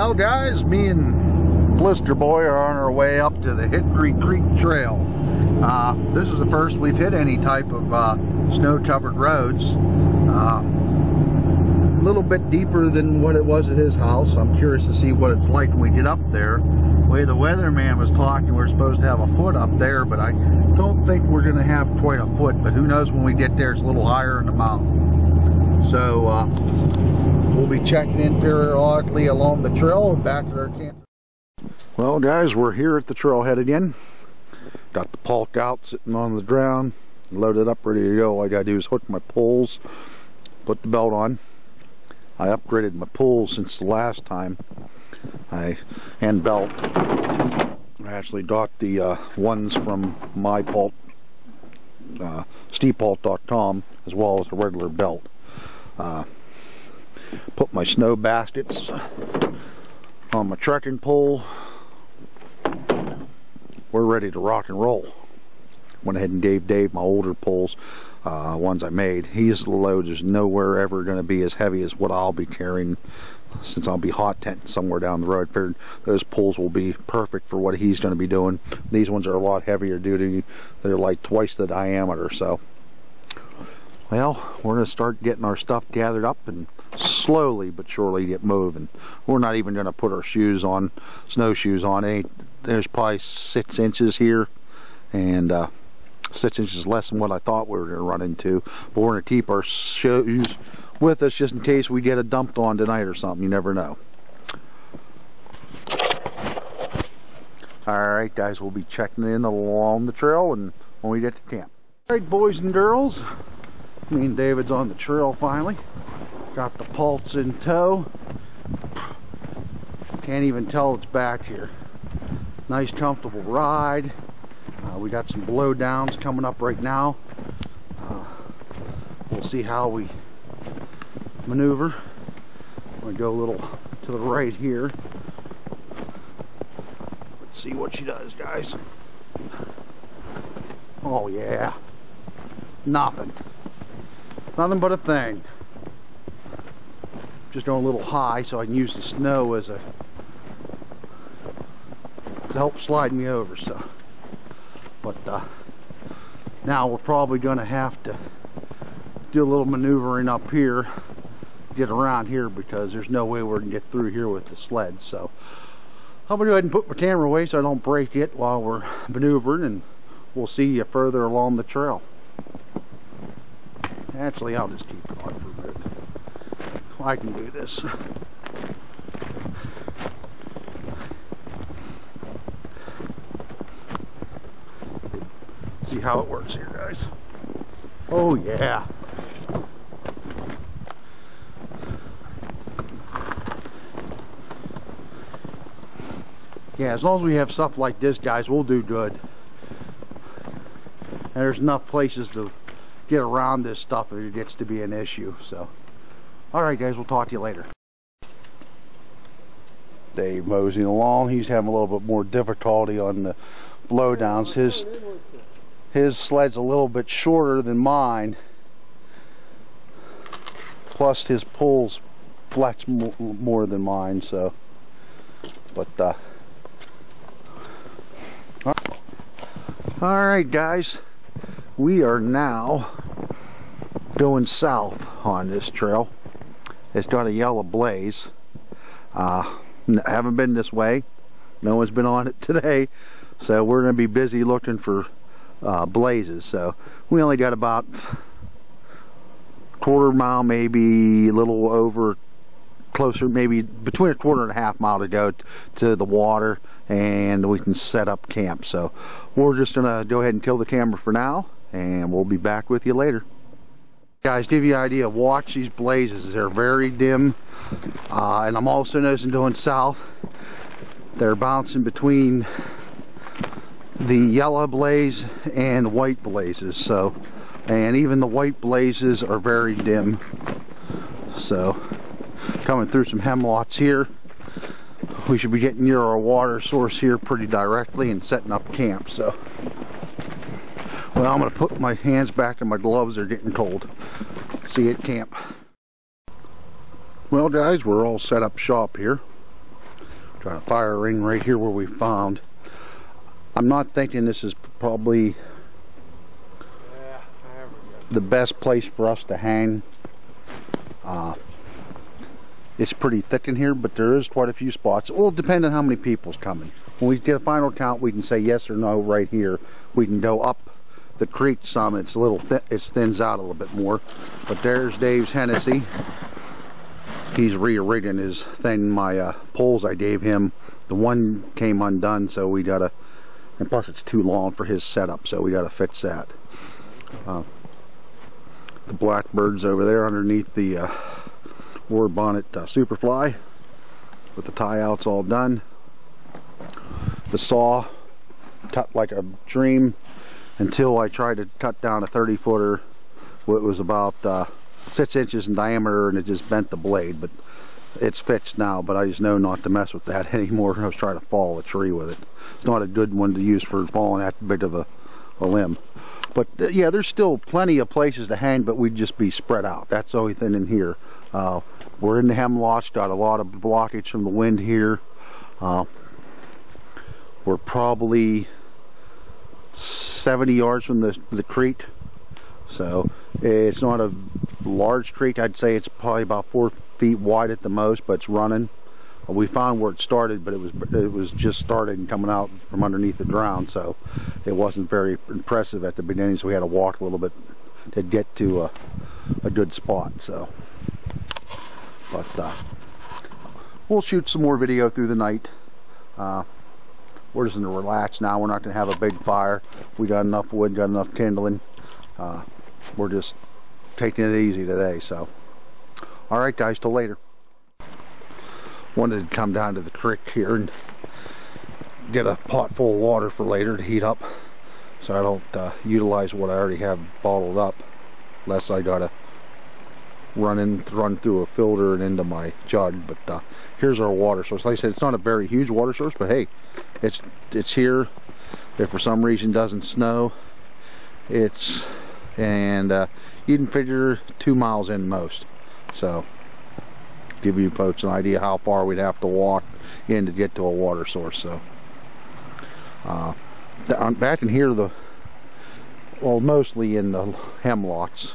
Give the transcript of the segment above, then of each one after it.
Well guys, me and Blister Boy are on our way up to the Hickory Creek Trail. This is the first we've hit any type of snow-covered roads. A little bit deeper than what it was at his house. I'm curious to see what it's like when we get up there. The way the weatherman was talking, we're supposed to have a foot up there, but I don't think we're going to have quite a foot. But who knows when we get there? It's a little higher in the mountain. So we'll be checking in periodically along the trail and back at our camp. Well guys, we're here at the trailhead again. Got the pulk out sitting on the ground, loaded up, ready to go. All I gotta do is hook my poles, put the belt on. I upgraded my poles since the last time. And belt. I actually got the ones from my pulk, steepult.com, as well as a regular belt. Put my snow baskets on my trekking pole. We're ready to rock and roll. Went ahead and gave Dave my older poles, ones I made. His load is nowhere ever going to be as heavy as what I'll be carrying, since I'll be hot tenting somewhere down the road. Figured those poles will be perfect for what he's going to be doing. These ones are a lot heavier duty. They're like twice the diameter. So, well, we're going to start getting our stuff gathered up and slowly but surely get moving. We're not even going to put our shoes on, snowshoes on. There's probably 6 inches here, and 6 inches less than what I thought we were going to run into. But we're going to keep our shoes with us just in case we get a dumped on tonight or something. You never know. Alright guys, we'll be checking in along the trail and when we get to camp. Alright boys and girls, me and David's on the trail finally. Got the Pulse in tow. Can't even tell it's back here. Nice comfortable ride. We got some blowdowns coming up right now. We'll see how we maneuver. I'm going to go a little to the right here. Let's see what she does, guys. Oh yeah. Nothing but a thing. Just going a little high so I can use the snow as to help slide me over. So, but now we're probably going to have to do a little maneuvering up here, get around here, because there's no way we're going to get through here with the sled. So I'm going to go ahead and put my camera away so I don't break it while we're maneuvering, and we'll see you further along the trail. Actually, I'll just keep it on for a bit. I can do this. See how it works here, guys. Oh yeah. Yeah, as long as we have stuff like this, guys, we'll do good. And there's enough places to get around this stuff if it gets to be an issue. So, alright guys, we'll talk to you later. Dave moseying along. He's having a little bit more difficulty on the blowdowns. His sled's a little bit shorter than mine. Plus his poles flex more than mine, so. But alright guys, we are now going south on this trail. It's got a yellow blaze. Haven't been this way. No one's been on it today, so we're going to be busy looking for blazes. So we only got about quarter mile, maybe a little over, closer, maybe between a quarter and a half mile to go to the water, and we can set up camp. So we're just gonna go ahead and kill the camera for now, and we'll be back with you later. Guys, give you an idea, watch these blazes. They're very dim, and I'm also noticing going south, they're bouncing between the yellow blaze and white blazes. So, and even the white blazes are very dim. So coming through some hemlocks here, we should be getting near our water source here pretty directly and setting up camp. So, well, I'm going to put my hands back in my gloves. They're getting cold. See you at camp. Well guys, we're all set up shop here. Trying to fire a ring right here where we found. I'm not thinking this is probably the best place for us to hang. It's pretty thick in here, but there is quite a few spots. It will depend on how many people's coming. When we get a final count, we can say yes or no right here. We can go up the creek some. It's a little it thins out a little bit more. But there's Dave's Hennessy. He's re-rigging his thing. My poles I gave him, the one came undone, so we gotta, and plus it's too long for his setup, so we gotta fix that. The blackbird's over there underneath the war bonnet Superfly with the tie outs all done. The saw cut like a dream until I tried to cut down a 30-footer. It was about 6 inches in diameter, and it just bent the blade, but it's fixed now. But I just know not to mess with that anymore. I was trying to fall a tree with it. It's not a good one to use for falling that big of a limb. But yeah, there's still plenty of places to hang, but we'd just be spread out. That's the only thing in here. We're in the hemlocks, got a lot of blockage from the wind here. We're probably 70 yards from the creek, so it's not a large creek. I'd say it's probably about 4 feet wide at the most, but it's running. We found where it started, but it was just started and coming out from underneath the ground, so it wasn't very impressive at the beginning, so we had to walk a little bit to get to a good spot. So, but we'll shoot some more video through the night. We're just going to relax now. We're not going to have a big fire. We got enough wood, got enough kindling. We're just taking it easy today. So, all right, guys, till later. Wanted to come down to the creek here and get a pot full of water for later to heat up, so I don't utilize what I already have bottled up, unless I gotta run through a filter and into my jug. But here's our water source. Like I said, it's not a very huge water source, but hey, it's here. If for some reason it doesn't snow, you can figure 2 miles in most. So give you folks an idea how far we'd have to walk in to get to a water source. So back in here, mostly in the hemlocks,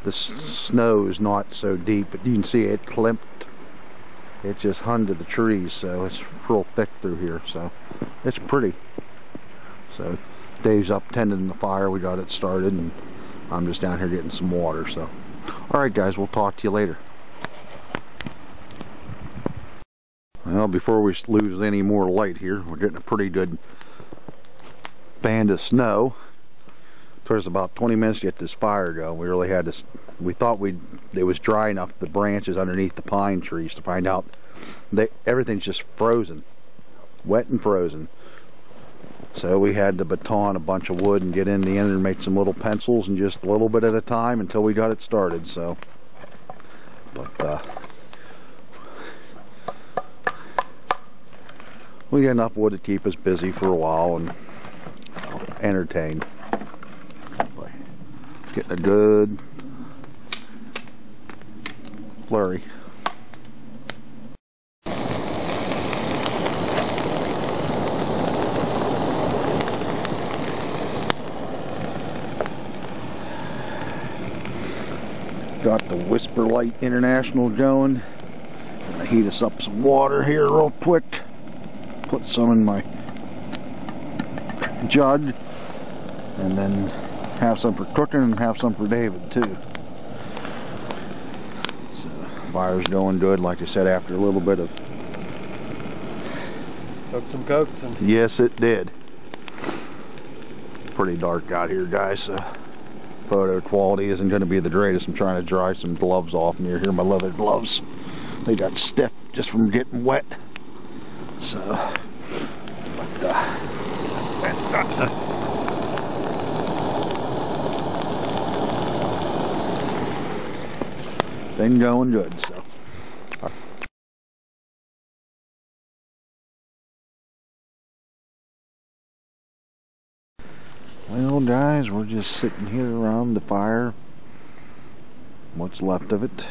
the snow is not so deep, but you can see it clipped. It just hung to the trees, so it's real thick through here. So it's pretty. So Dave's up tending the fire. We got it started, and I'm just down here getting some water. So all right, guys, we'll talk to you later. Well, before we lose any more light here, we're getting a pretty good band of snow. It took us about 20 minutes to get this fire going. We really had to. We thought it was dry enough, the branches underneath the pine trees, to find out everything's just frozen, wet and frozen. So we had to baton a bunch of wood and get in the end and make some little pencils, and just a little bit at a time until we got it started. So, but we got enough wood to keep us busy for a while and entertained. Getting a good flurry. Got the Whisper Light International going. Gonna heat us up some water here real quick. Put some in my jug, and then have some for cooking and have some for David too. So fire's going good, like I said, after a little bit of. Took some coaxing. Yes, it did. Pretty dark out here, guys. So photo quality isn't going to be the greatest. I'm trying to dry some gloves off near here. My leather gloves, they got stiff just from getting wet. So, thing going good. So, well, guys, we're just sitting here around the fire. What's left of it.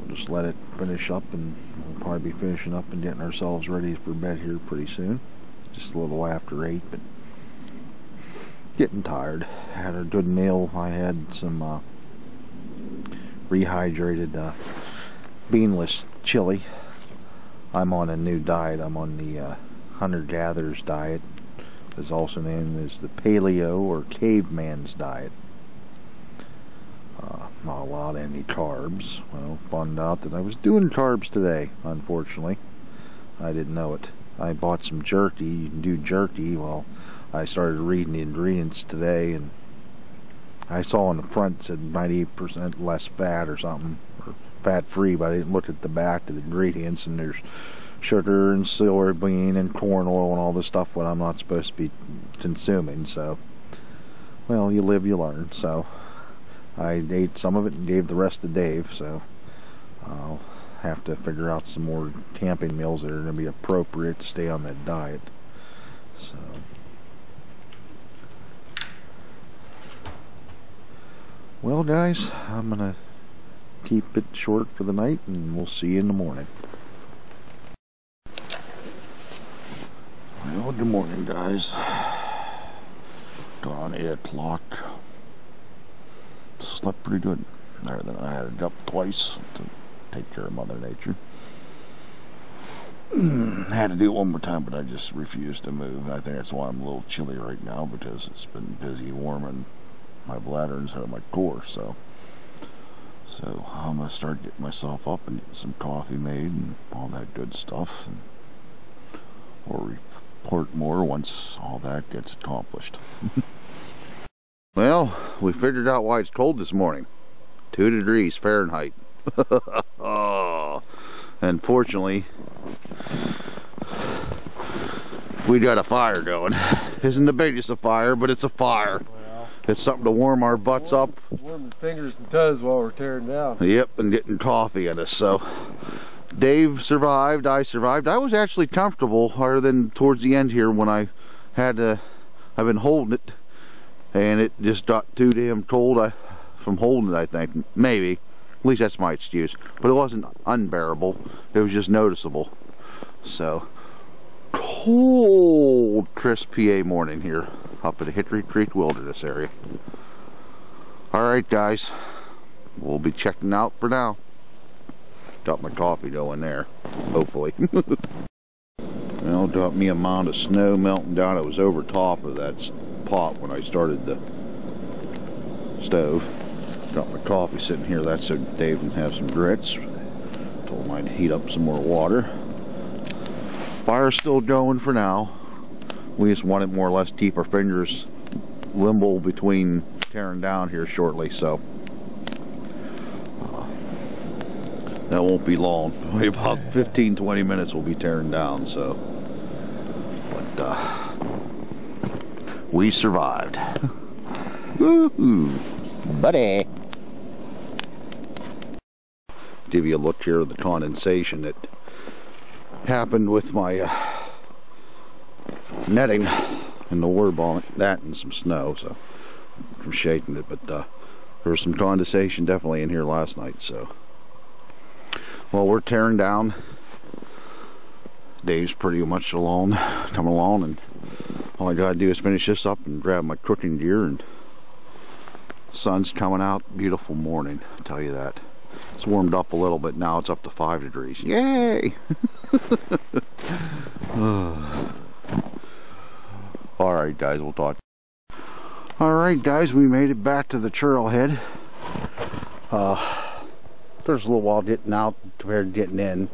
we'll just let it finish up, and we'll probably be finishing up and getting ourselves ready for bed here pretty soon. Just a little after 8, but getting tired. Had a good meal. I had some rehydrated beanless chili. I'm on a new diet. I'm on the hunter-gatherer's diet. It's also known as the Paleo or caveman's diet. Not allowed any carbs. Well, found out that I was doing carbs today, unfortunately. I didn't know it. I bought some jerky. You can do jerky. Well, I started reading the ingredients today, and I saw on the front it said 98% less fat or something, or fat-free, but I didn't look at the back of the ingredients, and there's sugar and soybean and corn oil and all this stuff what I'm not supposed to be consuming. So, well, you live, you learn. So I ate some of it and gave the rest to Dave, so I'll have to figure out some more camping meals that are going to be appropriate to stay on that diet. So, well guys, I'm going to keep it short for the night, and we'll see you in the morning. Well, good morning guys. Got on 8 o'clock. Slept pretty good. Better than I had to up twice to take care of Mother Nature. I had to do it one more time, but I just refused to move. I think that's why I'm a little chilly right now, because it's been busy warming my bladder instead of my core. So I'm gonna start getting myself up and getting some coffee made and all that good stuff, and we'll report more once all that gets accomplished. Well, we figured out why it's cold this morning. 2 degrees Fahrenheit. Unfortunately, we got a fire going. Isn't the biggest of fire, but it's a fire. Well, it's something to warm our butts up. Warm the fingers and toes while we're tearing down. Yep, and getting coffee in us. So Dave survived, I survived. I was actually comfortable, other than towards the end here when I had to, I've been holding it, and it just got too damn cold from holding it, I think. Maybe. At least that's my excuse. But it wasn't unbearable. It was just noticeable. So, cold, crisp PA morning here up at the Hickory Creek Wilderness area. Alright guys, we'll be checking out for now. Got my coffee going there, hopefully. Well, got me a mound of snow melting down. It was over top of that pot when I started the stove. Got my coffee sitting here. That's so Dave can have some grits. Told him I'd heat up some more water. Fire's still going for now. We just want it more or less to keep our fingers limbo between tearing down here shortly, so that won't be long. Maybe about 15-20 minutes we'll be tearing down. So, but we survived. Woohoo, buddy! Give you a look here at the condensation that happened with my netting in the water ball, that and some snow, so from shaking it. But there was some condensation definitely in here last night. So, well, we're tearing down. Dave's pretty much alone, coming along, and all I gotta do is finish this up and grab my cooking gear, and sun's coming out. Beautiful morning, I'll tell you that. It's warmed up a little bit now. It's up to 5 degrees. Yay! Alright guys, we'll talk. Alright guys, we made it back to the trailhead. There's a little while getting out compared to getting in.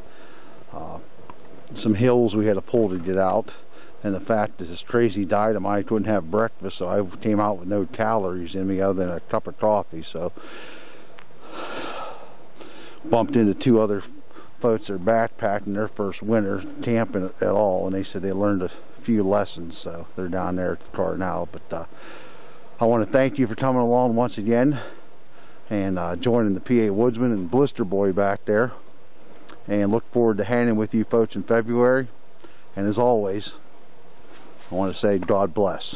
Some hills we had to pull to get out, and the fact that this crazy diet of mine, I couldn't have breakfast, so I came out with no calories in me other than a cup of coffee. So bumped into 2 other folks that are backpacking their first winter camping at all, and they said they learned a few lessons, so they're down there at the car now. But I want to thank you for coming along once again and joining the Pawoodsman and Blister Boy back there, and look forward to hanging with you folks in February. And as always, I want to say God bless.